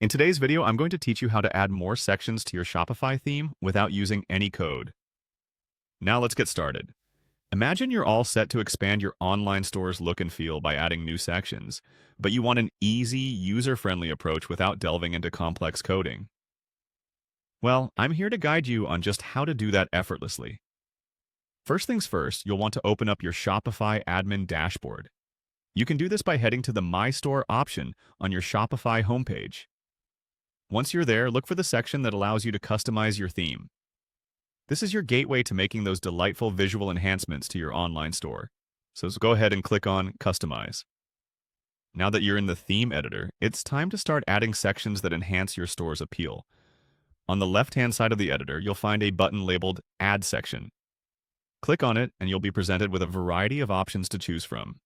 In today's video, I'm going to teach you how to add more sections to your Shopify theme without using any code. Now let's get started. Imagine you're all set to expand your online store's look and feel by adding new sections, but you want an easy, user-friendly approach without delving into complex coding. Well, I'm here to guide you on just how to do that effortlessly. First things first, you'll want to open up your Shopify admin dashboard. You can do this by heading to the My Store option on your Shopify homepage. Once you're there, look for the section that allows you to customize your theme. This is your gateway to making those delightful visual enhancements to your online store. So go ahead and click on Customize. Now that you're in the theme editor, it's time to start adding sections that enhance your store's appeal. On the left-hand side of the editor, you'll find a button labeled Add Section. Click on it, and you'll be presented with a variety of options to choose from.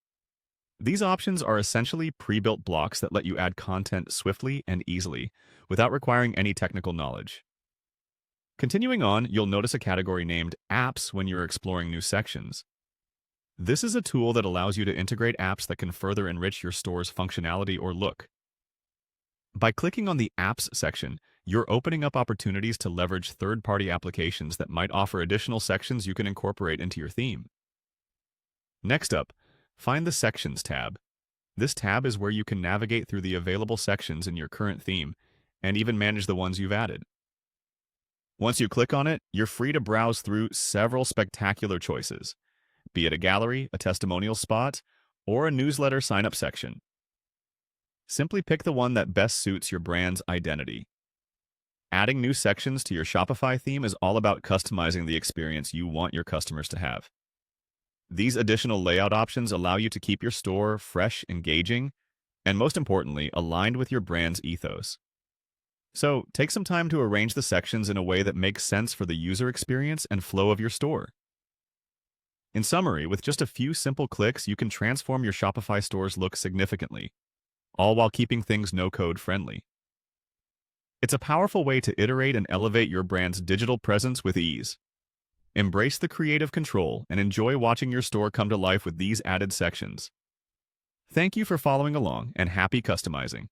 These options are essentially pre-built blocks that let you add content swiftly and easily, without requiring any technical knowledge. Continuing on, you'll notice a category named Apps when you're exploring new sections. This is a tool that allows you to integrate apps that can further enrich your store's functionality or look. By clicking on the Apps section, you're opening up opportunities to leverage third-party applications that might offer additional sections you can incorporate into your theme. Next up, find the Sections tab. This tab is where you can navigate through the available sections in your current theme and even manage the ones you've added. Once you click on it, you're free to browse through several spectacular choices, be it a gallery, a testimonial spot, or a newsletter sign-up section. Simply pick the one that best suits your brand's identity. Adding new sections to your Shopify theme is all about customizing the experience you want your customers to have. These additional layout options allow you to keep your store fresh, engaging, and most importantly, aligned with your brand's ethos. So, take some time to arrange the sections in a way that makes sense for the user experience and flow of your store. In summary, with just a few simple clicks, you can transform your Shopify store's look significantly, all while keeping things no-code friendly. It's a powerful way to iterate and elevate your brand's digital presence with ease. Embrace the creative control and enjoy watching your store come to life with these added sections. Thank you for following along, and happy customizing.